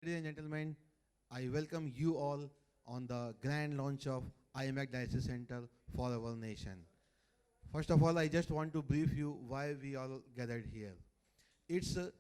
Ladies and gentlemen, I welcome you all on the grand launch of IMAC Dialysis Center for our nation. First of all, I just want to brief you why we all gathered here. It's a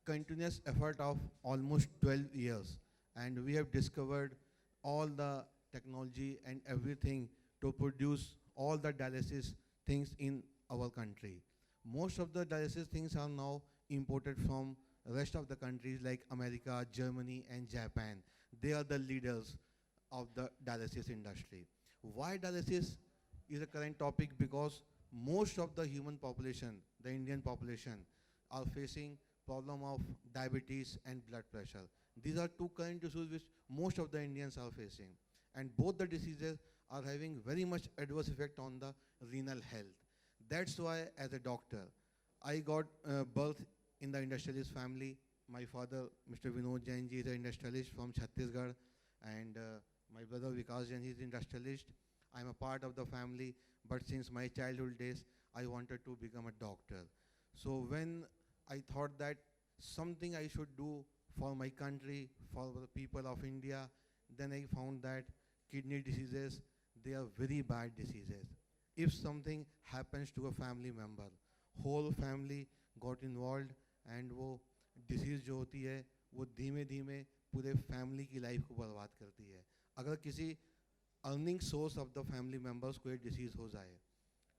continuous effort of almost 12 years, and we have discovered all the technology and everything to produce all the dialysis things in our country. Most of the dialysis things are now imported from rest of the countries like America, Germany, and Japan. They are the leaders of the dialysis industry. Why dialysis is a current topic? Because most of the human population, the Indian population, are facing problem of diabetes and blood pressure. These are two current issues which most of the Indians are facing. And both the diseases are having very much adverse effect on the renal health. That's why as a doctor, I got birth in the industrialist family. My father, Mr. Vinod Jain ji, is an industrialist from Chhattisgarh, and my brother Vikas Jain is industrialist. I'm a part of the family, but since my childhood days, I wanted to become a doctor. So when I thought that something I should do for my country, for the people of India, then I found that kidney diseases, they are very bad diseases. If something happens to a family member, whole family got involved, and वो disease जो होती है वो धीमे धीमे पूरे family की life को बर्बाद करती है. अगर किसी earning source of the family members को एक डिसीज़ हो जाए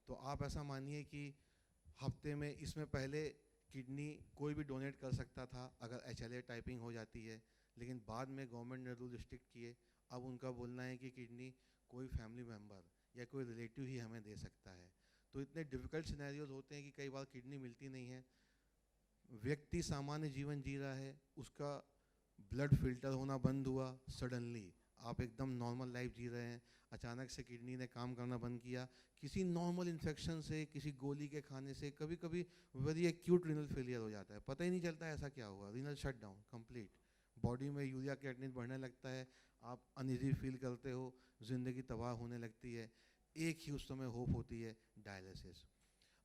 तो आप ऐसा मानिए कि हफ्ते में इसमें पहले किडनी कोई भी डोनेट कर सकता था अगर HLA टाइपिंग हो जाती है, लेकिन बाद में गवर्नमेंट ने रूल स्ट्रिक्ट किए. अब उनका बोलना है कि किडनी कोई फैमिली मेम्बर या कोई रिलेटिव ही हमें दे सकता है. तो इतने डिफ़िकल्ट सिनेरियोज होते हैं कि कई बार किडनी मिलती नहीं है. व्यक्ति सामान्य जीवन जी रहा है, उसका ब्लड फिल्टर होना बंद हुआ सडनली. आप एकदम नॉर्मल लाइफ जी रहे हैं, अचानक से किडनी ने काम करना बंद किया. किसी नॉर्मल इन्फेक्शन से, किसी गोली के खाने से कभी कभी वेरी एक्यूट रीनल फेलियर हो जाता है, पता ही नहीं चलता है ऐसा क्या हुआ. Renal shut down complete, body में यूरिया क्रिएटिनिन बढ़ने लगता है, आप अनइजी फील करते हो, ज़िंदगी तबाह होने लगती है. एक ही उस समय होप होती है, डायलिसिस.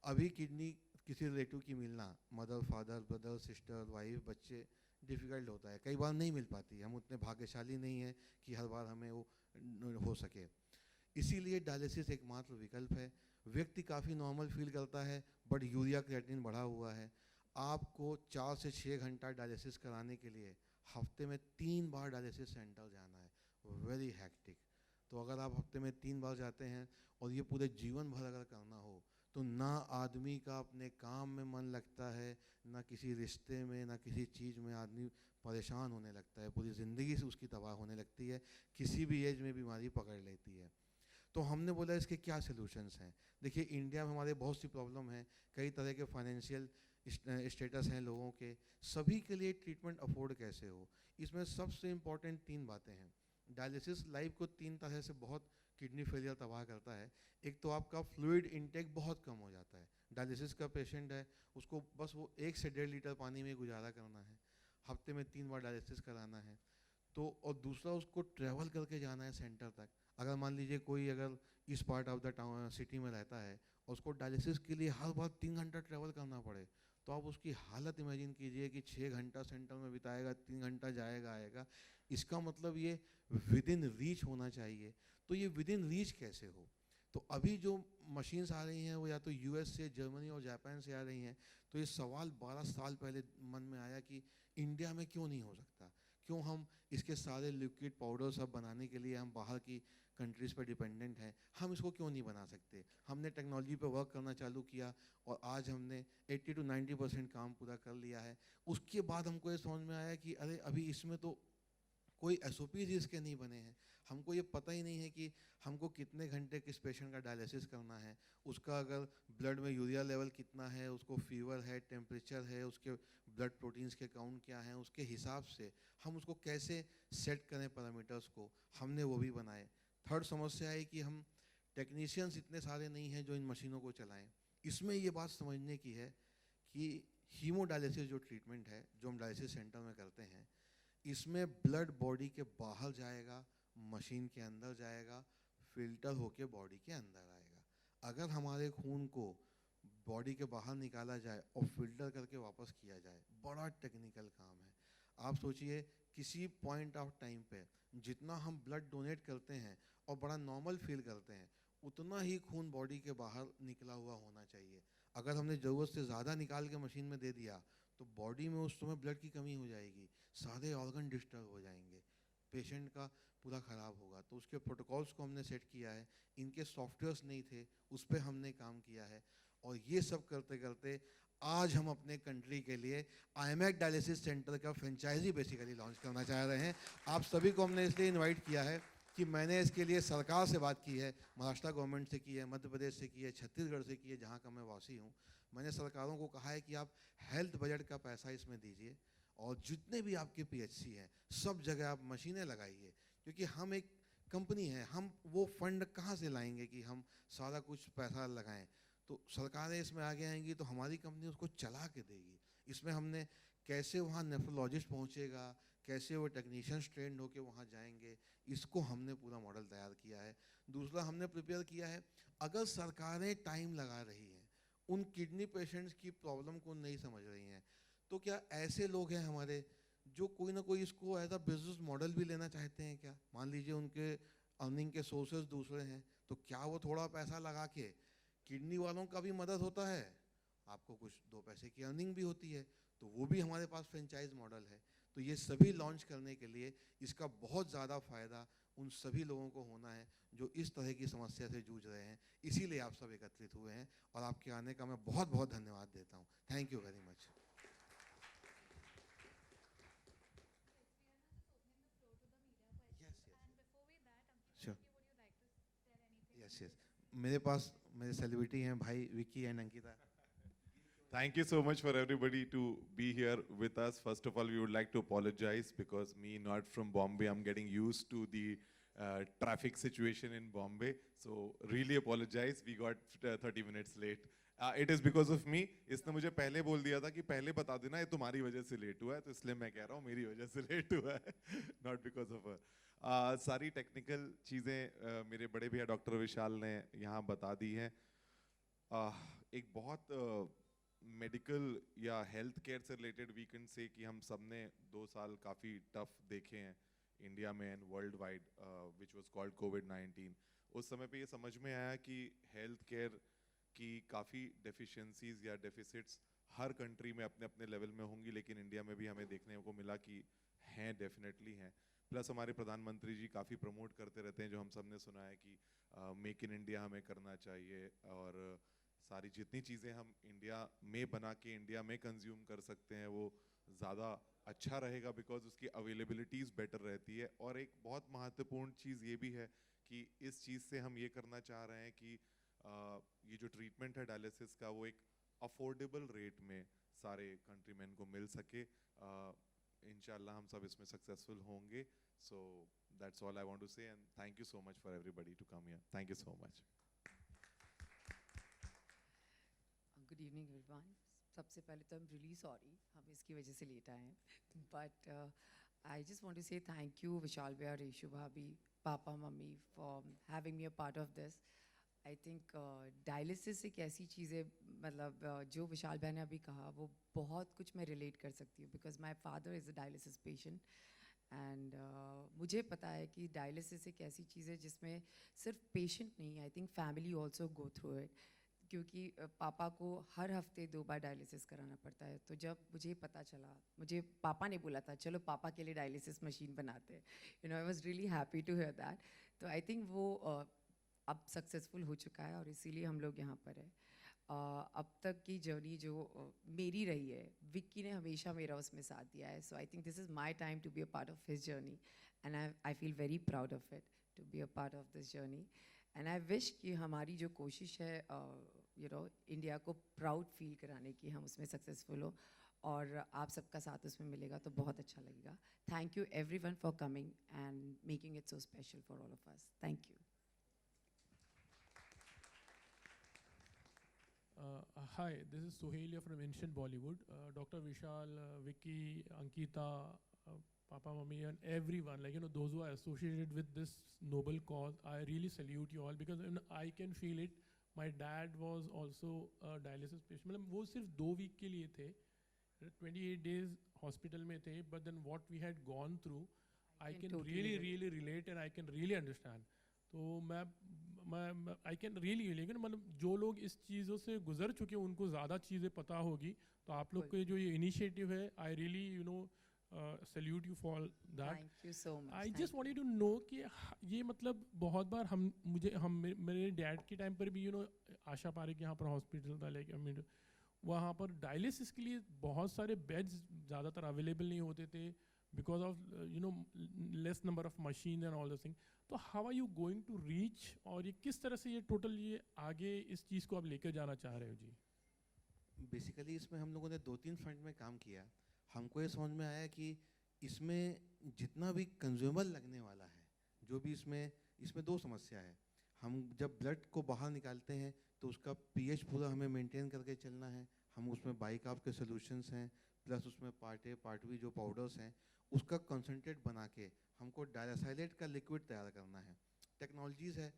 अभी किडनी किसी रिलेटिव की मिलना, mother father brother sister wife बच्चे, डिफ़िकल्ट होता है, कई बार नहीं मिल पाती. हम उतने भाग्यशाली नहीं हैं कि हर बार हमें वो हो सके. इसीलिए डायलिसिस एकमात्र विकल्प है. व्यक्ति काफ़ी नॉर्मल फील करता है बट यूरिया क्रिएटिनिन बढ़ा हुआ है. आपको 4 से 6 घंटा डायलिसिस कराने के लिए हफ्ते में 3 बार डायलिसिस सेंटर जाना है. Very hectic. तो अगर आप हफ्ते में 3 बार जाते हैं और ये पूरे जीवन भर अगर करना हो तो ना आदमी का अपने काम में मन लगता है, ना किसी रिश्ते में, ना किसी चीज़ में आदमी परेशान होने लगता है. पूरी ज़िंदगी से उसकी तबाह होने लगती है, किसी भी एज में बीमारी पकड़ लेती है. तो हमने बोला इसके क्या सलूशंस हैं. देखिए इंडिया में हमारे बहुत सी प्रॉब्लम हैं, कई तरह के फाइनेंशियल स्टेटस हैं लोगों के, सभी के लिए ट्रीटमेंट अफोर्ड कैसे हो. इसमें सबसे इम्पॉर्टेंट 3 बातें हैं. डायलिसिस लाइफ को 3 तरह से बहुत किडनी फेलियर तबाह करता है. एक तो आपका फ्लूइड इंटेक बहुत कम हो जाता है. डायलिसिस का पेशेंट है, उसको बस वो 1 से 1.5 लीटर पानी में गुजारा करना है, हफ्ते में 3 बार डायलिसिस कराना है. तो और दूसरा उसको ट्रैवल करके जाना है सेंटर तक. अगर मान लीजिए कोई अगर इस part of the town city में रहता है और उसको डायलिसिस के लिए हर बार 3 घंटा ट्रैवल करना पड़े, तो आप उसकी हालत इमेजिन कीजिए कि 6 घंटा सेंटर में बिताएगा, 3 घंटा जाएगा आएगा. इसका मतलब ये विद इन रीच होना चाहिए. तो ये विद इन रीच कैसे हो. तो अभी जो मशीन्स आ रही हैं वो या तो US से, जर्मनी और जापान से आ रही हैं. तो ये सवाल 12 साल पहले मन में आया कि इंडिया में क्यों नहीं हो सकता. क्यों हम इसके सारे लिक्विड पाउडर सब बनाने के लिए हम बाहर की कंट्रीज़ पर डिपेंडेंट हैं, हम इसको क्यों नहीं बना सकते. हमने टेक्नोलॉजी पे वर्क करना चालू किया और आज हमने 80 to 90% काम पूरा कर लिया है. उसके बाद हमको ये समझ में आया कि अरे अभी इसमें तो कोई SOPs इसके नहीं बने हैं. हमको ये पता ही नहीं है कि हमको कितने घंटे किस पेशेंट का डायलिसिस करना है, उसका अगर ब्लड में यूरिया लेवल कितना है, उसको फीवर है, टेम्परेचर है, उसके ब्लड प्रोटीन्स के काउंट क्या हैं, उसके हिसाब से हम उसको कैसे सेट करें पैरामीटर्स को, हमने वो भी बनाए. थर्ड समस्या है कि हम टेक्नीशियंस इतने सारे नहीं हैं जो इन मशीनों को चलाएं. इसमें ये बात समझने की है कि हीमोडायलिसिस जो ट्रीटमेंट है जो हम डायलिसिस सेंटर में करते हैं, इसमें ब्लड बॉडी के बाहर जाएगा, मशीन के अंदर जाएगा, फिल्टर होके बॉडी के अंदर आएगा. अगर हमारे खून को बॉडी के बाहर निकाला जाए और फिल्टर करके वापस किया जाए, बड़ा टेक्निकल काम है. आप सोचिए किसी पॉइंट ऑफ टाइम पे जितना हम ब्लड डोनेट करते हैं और बड़ा नॉर्मल फील करते हैं, उतना ही खून बॉडी के बाहर निकला हुआ होना चाहिए। अगर हमने ज़रूरत से ज़्यादा निकाल के मशीन में दे दिया तो बॉडी में उस समय ब्लड की कमी हो जाएगी, सारे ऑर्गन डिस्टर्ब हो जाएंगे, पेशेंट का पूरा ख़राब होगा। तो उसके प्रोटोकॉल्स को हमने सेट किया है, इनके सॉफ्टवेयर्स नहीं थे, उस पर हमने काम किया है। और ये सब करते करते आज हम अपने कंट्री के लिए आईएमएक डायलिसिस सेंटर का फ्रेंचाइजी बेसिकली लॉन्च करना चाह रहे हैं। आप सभी को हमने इसलिए इनवाइट किया है कि मैंने इसके लिए सरकार से बात की है, महाराष्ट्र गवर्नमेंट से की है, मध्य प्रदेश से की है, छत्तीसगढ़ से की है, जहाँ का मैं वासी हूँ। मैंने सरकारों को कहा है कि आप हेल्थ बजट का पैसा इसमें दीजिए और जितने भी आपके पीएचसी हैं सब जगह आप मशीनें लगाइए, क्योंकि हम एक कंपनी है, हम वो फंड कहाँ से लाएंगे कि हम सारा कुछ पैसा लगाएं। तो सरकारें इसमें आगे आएंगी तो हमारी कंपनी उसको चला के देगी। इसमें हमने कैसे वहाँ नेफ्रोलॉजिस्ट पहुँचेगा, कैसे वो टेक्नीशियंस ट्रेंड होके वहाँ जाएंगे, इसको हमने पूरा मॉडल तैयार किया है। दूसरा हमने प्रिपेयर किया है, अगर सरकारें टाइम लगा रही हैं, उन किडनी पेशेंट्स की प्रॉब्लम को नहीं समझ रही हैं, तो क्या ऐसे लोग हैं हमारे जो कोई ना कोई इसको एज अ बिजनेस मॉडल भी लेना चाहते हैं क्या? मान लीजिए उनके अर्निंग के सोर्सेज दूसरे हैं, तो क्या वो थोड़ा पैसा लगा के, किडनी वालों का भी मदद होता है, आपको कुछ दो पैसे की अर्निंग भी होती है, तो वो भी हमारे पास फ्रेंचाइज मॉडल है। तो ये सभी लॉन्च करने के लिए इसका बहुत ज़्यादा फ़ायदा उन सभी लोगों को होना है जो इस तरह की समस्या से जूझ रहे हैं। इसीलिए आप सब एकत्रित हुए हैं और आपके आने का मैं बहुत बहुत धन्यवाद देता हूँ। Thank you very much. Sure, yes yes, मेरे पास मेरे सेलिब्रिटी हैं भाई Vicky and Ankita. Thank you so much for everybody to be here with us. First of all, we would like to apologize because me, not from Bombay, I'm getting used to the traffic situation in Bombay. So really apologize. We got 30 minutes late. It is because of me. इसने मुझे पहले बोल दिया था कि पहले बता देना ये तुम्हारी वजह से लेट हुआ है, तो इसलिए मैं कह रहा हूँ मेरी वजह से लेट हुआ है, not because of her. सारी टेक्निकल चीज़ें मेरे बड़े भैया डॉक्टर विशाल ने यहाँ बता दी हैं। एक बहुत मेडिकल या हेल्थ केयर से रिलेटेड वी कैन से कि हम सब ने 2 साल काफ़ी टफ देखे हैं इंडिया में and worldwide, which was called कोविड-19। उस समय पे ये समझ में आया कि हेल्थ केयर की काफ़ी डेफिशिएंसीज या डेफिसिट्स हर कंट्री में अपने अपने लेवल में होंगी, लेकिन इंडिया में भी हमें देखने को मिला कि हैं, डेफिनेटली हैं। प्लस हमारे प्रधानमंत्री जी काफ़ी प्रमोट करते रहते हैं, जो हम सब ने सुना है कि मेक इन इंडिया हमें करना चाहिए और सारी जितनी चीज़ें हम इंडिया में बना के इंडिया में कंज्यूम कर सकते हैं वो ज़्यादा अच्छा रहेगा, बिकॉज उसकी अवेलेबिलिटीज़ बेटर रहती है। और एक बहुत महत्वपूर्ण चीज़ ये भी है कि इस चीज़ से हम ये करना चाह रहे हैं कि ये जो ट्रीटमेंट है डायलिसिस का वो एक अफोर्डेबल रेट में सारे कंट्रीमैन को मिल सके। इंशाल्लाह हम सब इसमें सक्सेसफुल होंगे। So that's all I want to say and thank you so much for everybody to come here. Thank you so much. Good evening everyone. सबसे पहले तो आई एम रियली सॉरी हम इसकी वजह से लेट आए हैं, but I just want to say thank you Vishal भैया, रेशु भाभी, पापा मम्मी for having me a part of this. I think dialysis एक ऐसी चीज़ है, मतलब जो विशाल भैया ने अभी कहा वो बहुत कुछ मैं रिलेट कर सकती हूँ, because my father is a dialysis patient and मुझे पता है कि डायलिसिस एक ऐसी चीज़ है जिसमें सिर्फ पेशेंट नहीं, I think family also go through it, क्योंकि पापा को हर हफ्ते 2 बार डायलिसिस कराना पड़ता है। तो जब मुझे पता चला, मुझे पापा ने बोला था चलो पापा के लिए डायलिसिस मशीन बनाते हैं, you know, I was really happy to hear that. तो आई थिंक वो अब सक्सेसफुल हो चुका है और इसीलिए हम लोग यहाँ पर है। अब तक की जर्नी जो मेरी रही है, विक्की ने हमेशा मेरा उसमें साथ दिया है। So I think this is my time to be a part of his journey and I feel very proud of it to be a part of this journey. And I wish कि हमारी जो कोशिश है you know India को proud feel कराने की, हम उसमें सक्सेसफुल हो और आप सबका साथ उसमें मिलेगा तो बहुत अच्छा लगेगा। Thank you everyone for coming and making it so special for all of us. Thank you. Hi, this is Sohelia from Ancient Bollywood. Dr. Vishal, Vicky, Ankita, Papa, Mummy, and everyone, like, you know, those who are associated with this noble cause, I really salute you all because you know, I can feel it. My dad was also a dialysis patient. मतलब वो सिर्फ 2 week के लिए थे, 28 days hospital में थे, but then what we had gone through, I can can totally really relate. Really relate and I can really understand. तो मैं आई कैन रियली, लेकिन मतलब जो लोग इस चीज़ों से गुजर चुके हैं उनको ज़्यादा चीज़ें पता होगी. तो आप लोग के जो ये इनिशिएटिव है, I really salute you for that. Thank you so much. I Thank just wanted to know कि ये मतलब बहुत बार हम मेरे डैड के टाइम पर भी आशा पारेख यहाँ पर हॉस्पिटल था, लाइक आई मीन वहाँ पर डायलिसिस के लिए बहुत सारे बेड्स ज़्यादातर अवेलेबल नहीं होते थे because of less number of machine and all this thing. तो how are you going to reach, और ये किस तरह से ये टोटल ये आगे इस चीज़ को आप लेकर जाना चाह रहे हो जी? बेसिकली इसमें हम लोगों ने 2-3 फ्रंट में काम किया. हमको ये समझ में आया कि इसमें जितना भी कंज्यूमर लगने वाला है, जो भी इसमें 2 समस्या है. हम जब ब्लड को बाहर निकालते हैं तो उसका पीएच पूरा हमें मेंटेन करके चलना है. हम उसमें बाइकार्ब के सॉल्यूशंस हैं, प्लस उसमें पार्ट ए पार्ट बी जो पाउडर्स हैं उसका कंसंट्रेट बना के हमको डायरासाइलेट का लिक्विड तैयार करना है. टेक्नोलॉजीज़ है.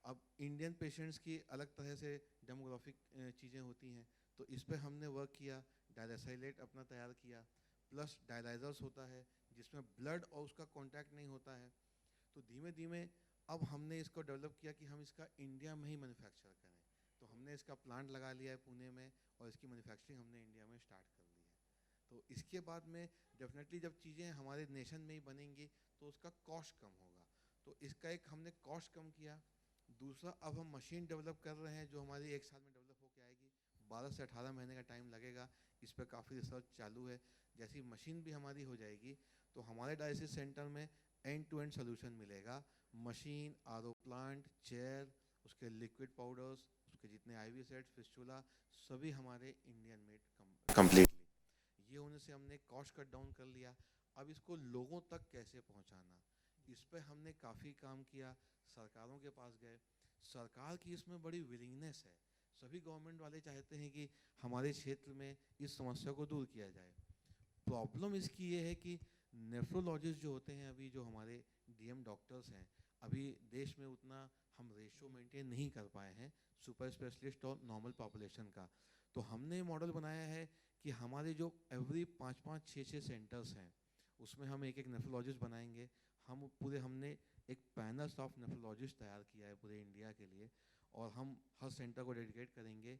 अब इंडियन पेशेंट्स की अलग तरह से डेमोग्राफिक चीज़ें होती हैं, तो इस पे हमने वर्क किया. डायरासाइलेट अपना तैयार किया, प्लस डायलाइजर्स होता है जिसमें ब्लड और उसका कांटेक्ट नहीं होता है. तो धीमे धीमे अब हमने इसको डेवलप किया कि हम इसका इंडिया में ही मैन्युफैक्चर करें. तो हमने इसका प्लांट लगा लिया है पुणे में, और इसकी मैन्युफैक्चरिंग हमने इंडिया में स्टार्ट कर दी है. तो इसके बाद में डेफिनेटली जब चीज़ें हमारे नेशन में ही बनेंगी तो उसका कॉस्ट कम होगा. तो इसका एक हमने कॉस्ट कम किया. दूसरा, अब हम मशीन डेवलप कर रहे हैं जो हमारी 1 साल में डेवलप होकर आएगी. 12 से 18 महीने का टाइम लगेगा. इस पर काफ़ी रिसर्च चालू है. जैसी मशीन भी हमारी हो जाएगी तो हमारे डायलिसिस सेंटर में एंड टू एंड सोल्यूशन मिलेगा. मशीन, आरओ प्लांट, चेयर, उसके लिक्विड पाउडर्स, उसके जितने आईवी सेट्स, फिस्टुला, सभी हमारे इंडियन मेड कंप्लीटली. ये होने से हमने कॉस्ट कट डाउन कर लिया. अब इसको लोगों तक कैसे पहुंचाना, इस पे हमने काफ़ी काम किया. सरकारों के पास गए. सरकार की इसमें बड़ी विलिंगनेस है. सभी गवर्नमेंट वाले चाहते हैं कि हमारे क्षेत्र में इस समस्या को दूर किया जाए. प्रॉब्लम इसकी ये है कि नेफ्रोलॉजिस्ट जो होते हैं, अभी जो हमारे डीएम डॉक्टर्स हैं, अभी देश में उतना हम रेशो मेंटेन नहीं कर पाए हैं सुपर स्पेशलिस्ट और नॉर्मल पॉपुलेशन का. तो हमने मॉडल बनाया है कि हमारे जो एवरी 5-5, 6-6 सेंटर्स हैं उसमें हम एक नेफ्रोलॉजिस्ट बनाएंगे. हमने एक पैनल ऑफ नेफ्रोलॉजिस्ट तैयार किया है पूरे इंडिया के लिए, और हम हर सेंटर को डेडिकेट करेंगे.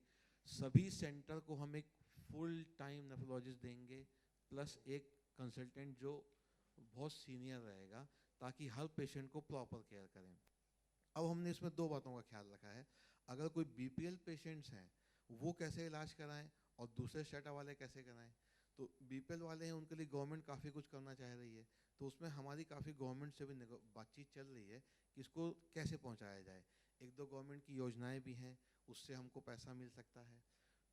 सभी सेंटर को हम एक फुल टाइम नेफ्रोलॉजिस्ट देंगे, प्लस एक कंसल्टेंट जो बहुत सीनियर रहेगा, ताकि हर पेशेंट को प्रॉपर केयर करें. अब हमने इसमें 2 बातों का ख्याल रखा है. अगर कोई बीपीएल पेशेंट्स हैं वो कैसे इलाज कराएं और दूसरे स्टेटा वाले कैसे कराएं. तो बीपीएल वाले हैं, उनके लिए गवर्नमेंट काफ़ी कुछ करना चाह रही है. तो उसमें हमारी काफ़ी गवर्नमेंट से भी बातचीत चल रही है कि इसको कैसे पहुंचाया जाए. 1-2 गवर्नमेंट की योजनाएं भी हैं, उससे हमको पैसा मिल सकता है.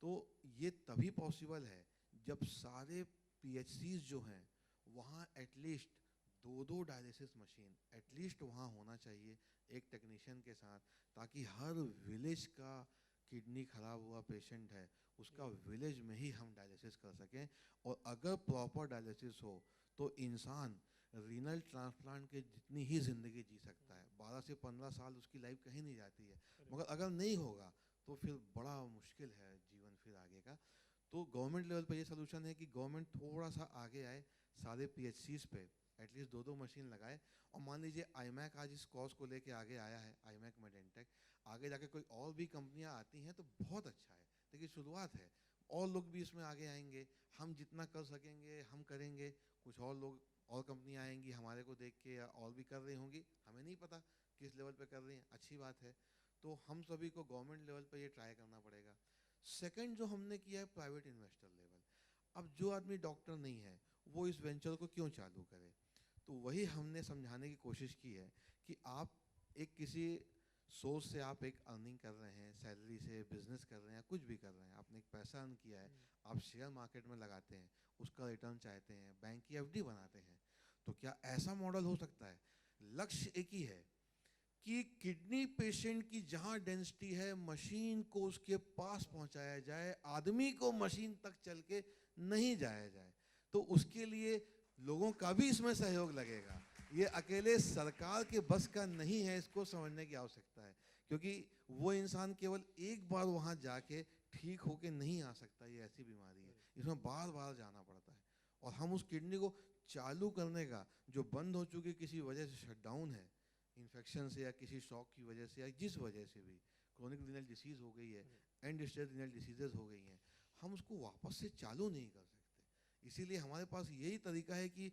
तो ये तभी पॉसिबल है जब सारे पीएचसीज जो हैं वहाँ एटलीस्ट 2-2 डायलिसिस मशीन एटलीस्ट वहाँ होना चाहिए एक टेक्नीशियन के साथ, ताकि हर विलेज का किडनी खराब हुआ पेशेंट है उसका विलेज में ही हम डायलिसिस कर सकें. और अगर प्रॉपर डायलिसिस हो तो इंसान रीनल ट्रांसप्लांट के जितनी ही ज़िंदगी जी सकता है. 12 से 15 साल उसकी लाइफ कहीं नहीं जाती है, मगर अगर नहीं होगा तो फिर बड़ा मुश्किल है जीवन फिर आगे का. तो गवर्नमेंट लेवल पे ये सोल्यूशन है कि गवर्नमेंट थोड़ा सा आगे आए, सारे पीएचसीज पे एटलीस्ट 2-2 मशीन लगाए. और मान लीजिए आईमैक आज इस कॉज को लेके आगे आया है, आईमैक मेडेंटेक. आगे जाके कोई और भी कंपनियां आती हैं तो बहुत अच्छा है, लेकिन शुरुआत है. और लोग भी इसमें आगे आएंगे. हम जितना कर सकेंगे हम करेंगे. कुछ और लोग और कंपनियां आएंगी हमारे को देख के, या और भी कर रही होंगी, हमें नहीं पता किस लेवल पे कर रही हैं. अच्छी बात है. तो हम सभी को गवर्नमेंट लेवल पे ये ट्राई करना पड़ेगा. सेकंड जो हमने किया है प्राइवेट इन्वेस्टर लेवल. अब जो आदमी डॉक्टर नहीं है वो इस वेंचर को क्यों चालू करे. तो वही हमने समझाने की कोशिश की है कि आप एक किसी सोर्स से आप एक अर्निंग कर रहे हैं, सैलरी से बिजनेस कर रहे हैं, कुछ भी कर रहे हैं, आपने एक पैसा अर्न किया है, आप शेयर मार्केट में लगाते हैं, उसका रिटर्न चाहते हैं, बैंक की एफडी बनाते हैं. तो क्या ऐसा मॉडल हो सकता है. लक्ष्य एक ही है कि किडनी पेशेंट की जहां डेंसिटी है मशीन को उसके पास पहुंचाया जाए, आदमी को मशीन तक चल के नहीं जाया जाए. तो उसके लिए लोगों का भी इसमें सहयोग लगेगा. ये अकेले सरकार के बस का नहीं है, इसको समझने की आवश्यकता है. क्योंकि वो इंसान केवल एक बार वहां जाके ठीक होके नहीं आ सकता. ये ऐसी बीमारी है, इसमें बार बार जाना पड़ता है. और हम उस किडनी को चालू करने का, जो बंद हो चुकी किसी वजह से शटडाउन है, इन्फेक्शन से या किसी शॉक की वजह से या जिस वजह से भी क्रोनिक रीनल डिसीज हो गई है, एंड स्टेज रीनल डिसीजेज हो गई हैं, हम उसको वापस से चालू नहीं कर सकते। इसीलिए हमारे पास यही तरीका है कि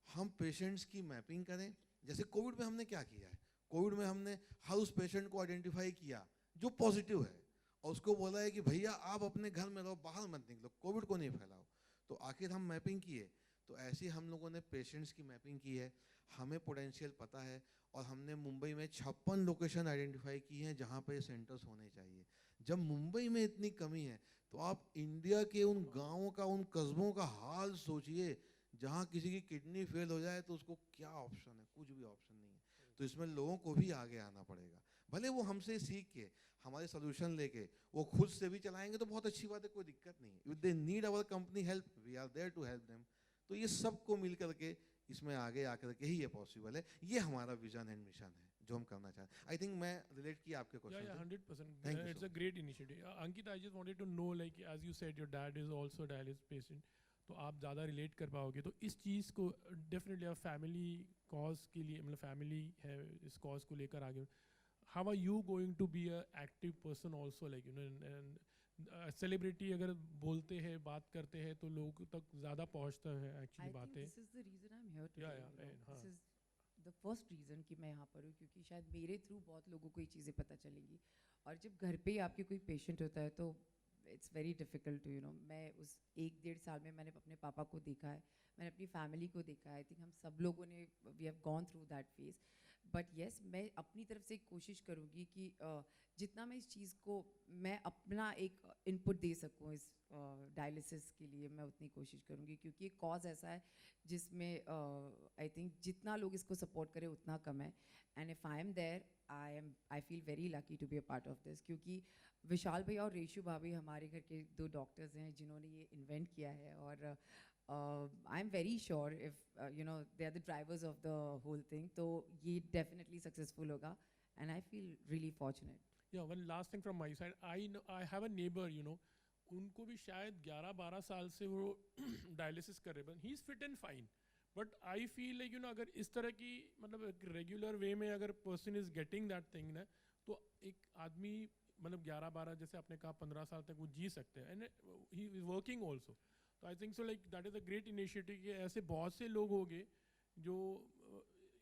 हम पेशेंट्स की मैपिंग करें। जैसे कोविड में हमने क्या किया है, कोविड में हमने हर उस पेशेंट को आइडेंटिफाई किया जो पॉजिटिव है और उसको बोला है कि भैया आप अपने घर में रहो, बाहर मत निकलो, कोविड को नहीं फैलाओ। तो आखिर हम मैपिंग किए, तो ऐसे हम लोगों ने पेशेंट्स की मैपिंग की है, हमें पोटेंशियल पता है, और हमने मुंबई में 56 लोकेशन आइडेंटिफाई की हैं जहाँ पे सेंटर्स होने चाहिए। जब मुंबई में इतनी कमी है तो आप इंडिया के उन गांवों का, उन कस्बों का हाल सोचिए जहाँ किसी की किडनी फेल हो जाए तो उसको क्या ऑप्शन है, कुछ भी ऑप्शन नहीं है। तो इसमें लोगों को भी आगे आना पड़ेगा, भले वो हमसे सीख के हमारे सोल्यूशन लेके वो खुद से भी चलाएंगे तो बहुत अच्छी बात है, कोई दिक्कत नहीं है। If they need our company help, we are there to help them. तो ये सबको मिल करके इसमें आगे आकर के ही ये पॉसिबल है। ये हमारा विजन एंड मिशन है जो हम करना चाहते हैं। आई थिंक मैं रिलेट किया आपके Yeah, yeah, question 100%. Thank you It's so a great initiative. Ankita, I just wanted to know, like, as you said, your dad is also a dialysis patient. तो आप ज़्यादा रिलेट कर पाओगे, तो इस चीज़ को डेफिनेटली आप फैमिली कॉज के लिए, मतलब फैमिली है इस कॉज को लेकर आगे, how are you going to be a active person also, like you know, and celebrity अगर बोलते हैं, बात करते हैं तो लोगों तक ज़्यादा पहुँचता है I एक्चुअली think बातें। this is the reason I'm here today. Yeah, you know. and, हाँ. This is the first reason कि मैं यहाँ पर हूँ, क्योंकि शायद मेरे थ्रू बहुत लोगों को ये चीज़ें पता चलेंगी। और जब घर पे ही आपके कोई पेशेंट होता है तो इट्स वेरी डिफिकल्ट टू मैं उस 1-1.5 साल में मैंने अपने पापा को देखा है, मैंने अपनी फैमिली को देखा है। आई थिंक हम सब लोगों ने we have gone through that phase. But yes, मैं अपनी तरफ से कोशिश करूँगी कि जितना मैं इस चीज़ को, मैं अपना एक इनपुट दे सकूँ इस डायलिसिस के लिए, मैं उतनी कोशिश करूँगी, क्योंकि एक कॉज ऐसा है जिसमें आई थिंक जितना लोग इसको सपोर्ट करें उतना कम है। And if I am there, I feel very lucky to be a part of this, क्योंकि विशाल भैया और रेशु भाभी हमारे घर के 2 डॉक्टर्स हैं जिन्होंने ये इन्वेंट किया है। और I am very sure if they are the drivers of the whole thing, तो ये डेफिनेटली सक्सेसफुल होगा। And I feel really fortunate. Yeah, one last thing from my side. I have a neighbor, उनको भी शायद 11-12 साल से वो dialysis कर रहे हैं, he is fit and fine. But I feel like अगर इस तरह की, मतलब एक रेगुलर वे में अगर person is getting that thing ना, तो एक आदमी मतलब 11-12, जैसे आपने कहा 15 साल तक वो जी सकते हैं, and he is working also. तो I think so like that is a great initiative कि ऐसे बहुत से लोग होंगे जो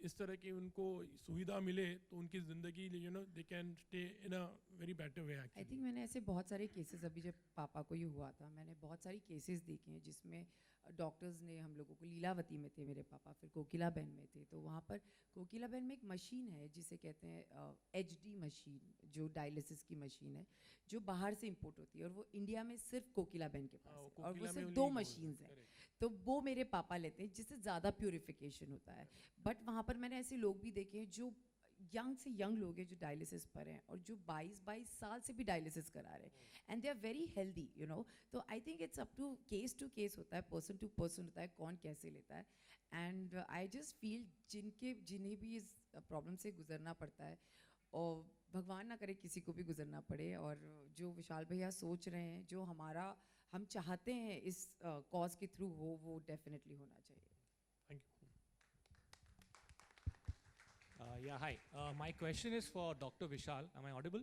इस तरह की उनको सुविधा मिले तो उनकी ज़िंदगी they can stay in a very better way. I think मैंने ऐसे बहुत सारे केसेस, अभी जब पापा को ये हुआ था, मैंने बहुत सारी केसेस देखे हैं जिसमें डॉक्टर्स ने हम लोगों को, लीलावती में थे मेरे पापा, फिर कोकिला बहन में थे, तो वहाँ पर कोकिला बहन में एक मशीन है जिसे कहते हैं HD मशीन, जो डायलिसिस की मशीन है, जो बाहर से इंपोर्ट होती है, और वो इंडिया में सिर्फ कोकिला बहन के पास है, और वो सिर्फ 2 मशीन्स हैं। तो वो मेरे पापा लेते हैं, जिससे ज़्यादा प्योरिफिकेशन होता है। बट वहाँ पर मैंने ऐसे लोग भी देखे हैं जो यंग से यंग लोग हैं जो डायलिसिस पर हैं, और जो 22-22 साल से भी डायलिसिस करा रहे हैं, and they are very healthy तो I think it's up to case होता है, पर्सन टू पर्सन होता है, कौन कैसे लेता है। एंड आई जस्ट फील जिन्हें भी इस प्रॉब्लम से गुजरना पड़ता है, और भगवान ना करे किसी को भी गुजरना पड़े, और जो विशाल भैया सोच रहे हैं, जो हम चाहते हैं इस कॉज के थ्रू हो, वो डेफिनेटली होना चाहिए। Thank you. Yeah, hi. My question is for Dr. Vishal. Am I audible?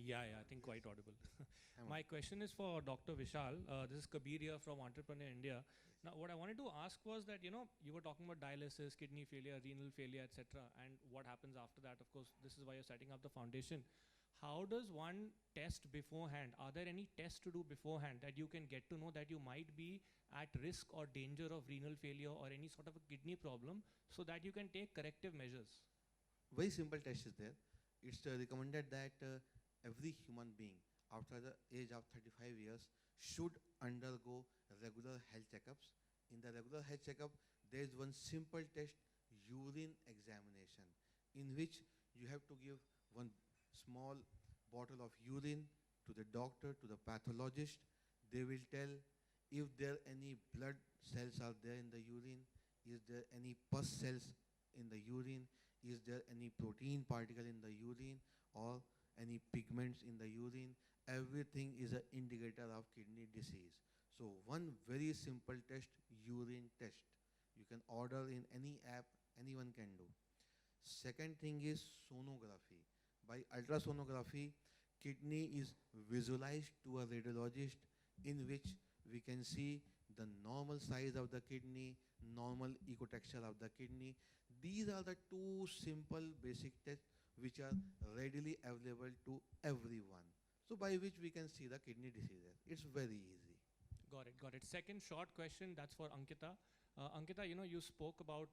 Yeah, I think quite audible. My question is for Dr. Vishal. This is Kabir here from Entrepreneur India. Now, what I wanted to ask was that, you were talking about dialysis, kidney failure, renal failure, etc. And what happens after that. Of course, this is why you're setting up the foundation. How does one test beforehand? Are there any tests to do beforehand that you can get to know that you might be at risk or danger of renal failure or any sort of a kidney problem, so that you can take corrective measures? Very simple test is there. It's recommended that every human being after the age of 35 years should undergo regular health checkups. In the regular health checkup, there is one simple test, urine examination, in which you have to give one small bottle of urine to the doctor, to the pathologist. They will tell if there any blood cells are there in the urine, is there any pus cells in the urine, is there any protein particle in the urine, or any pigments in the urine. Everything is an indicator of kidney disease. So one very simple test, urine test. You can order in any app, anyone can do. Second thing is sonography. By ultrasonography, kidney is visualized to a radiologist in which we can see the normal size of the kidney, normal ecotexture of the kidney. These are the two simple basic tests which are readily available to everyone. So by which we can see the kidney diseases. It's very easy. Got it, got it. Second short question, that's for Ankita. Ankita, you know, you spoke about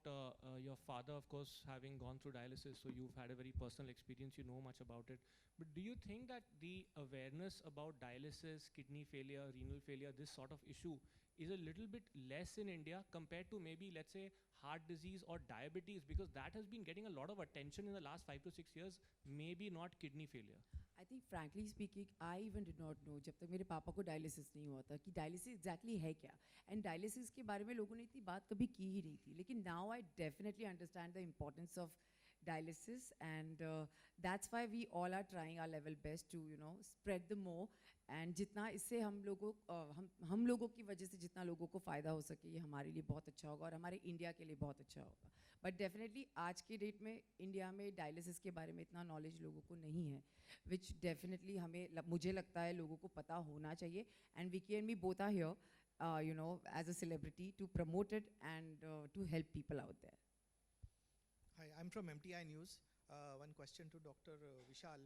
your father, of course, having gone through dialysis, so you've had a very personal experience, you know much about it. But do you think that the awareness about dialysis, kidney failure, renal failure, this sort of issue is a little bit less in India compared to maybe, let's say, heart disease or diabetes? Because that has been getting a lot of attention in the last 5 to 6 years, maybe not kidney failure. I think frankly speaking I even did not know जब तक मेरे पापा को dialysis नहीं हुआ था कि dialysis exactly है क्या एंड डायलिसिस के बारे में लोगों ने इतनी बात कभी की ही नहीं थी लेकिन now I definitely understand the importance of dialysis and that's why we all are trying our level best to you know spread the more and जितना इससे हम लोगों की वजह से जितना लोगों को फ़ायदा हो सके ये हमारे लिए बहुत अच्छा होगा और हमारे इंडिया के लिए बहुत अच्छा होगा बट डेफिनेटली आज के डेट में इंडिया में डायलिसिस के बारे में इतना नॉलेज लोगों को नहीं है विच डेफिनेटली मुझे लगता है लोगों को पता होना चाहिए and Vicky and me both are here you know as a celebrity to promote it and to help people out there. Hi, I'm from MTI News. One question to Dr. Vishal.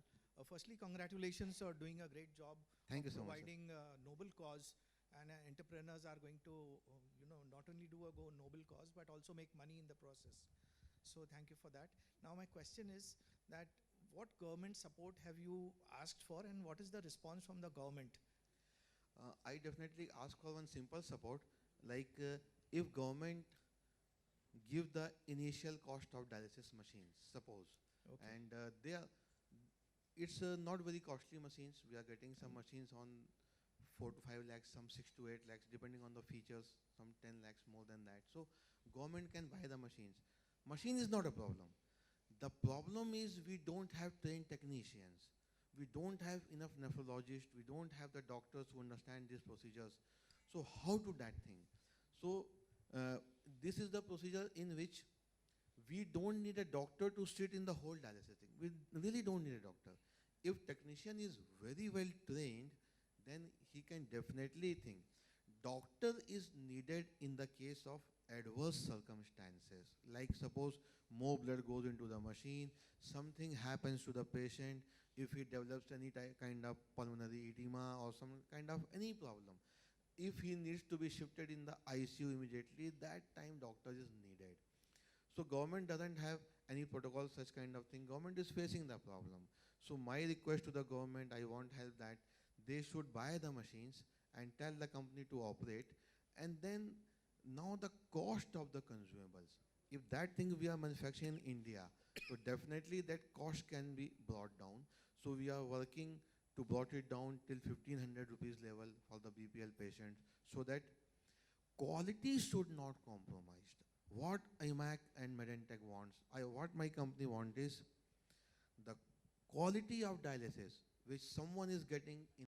Firstly, congratulations for doing a great job Thank you of so much, sir. providing a noble cause, and entrepreneurs are going to, not only do a noble cause but also make money in the process. So thank you for that. Now my question is that what government support have you asked for, and what is the response from the government? I definitely ask for one simple support, like if government give the initial cost of dialysis machines, suppose, Okay. and it's not very costly machines. We are getting some machines on 4 to 5 lakhs, some 6 to 8 lakhs, depending on the features, some 10 lakhs more than that. So government can buy the machines. Machine is not a problem. The problem is we don't have trained technicians. We don't have enough nephrologists. We don't have the doctors who understand these procedures. So how to that thing? So this is the procedure in which we don't need a doctor to sit in the whole dialysis thing. We really don't need a doctor. If technician is very well trained, then he can definitely think. Doctor is needed in the case of adverse circumstances. Like suppose more blood goes into the machine, something happens to the patient, if he develops any kind of pulmonary edema or some kind of any problem. If he needs to be shifted in the ICU immediately, that time doctor is needed. So government doesn't have any protocol, such kind of thing. Government is facing the problem. So my request to the government, I want help that they should buy the machines and tell the company to operate. And then now the cost of the consumables. If that thing we are manufacturing in India, so definitely that cost can be brought down. So we are working to brought it down till 1500 rupees level for the BPL patients so that quality should not compromised. What IMAC and Medentech wants, what my company want is the quality of dialysis which someone is getting in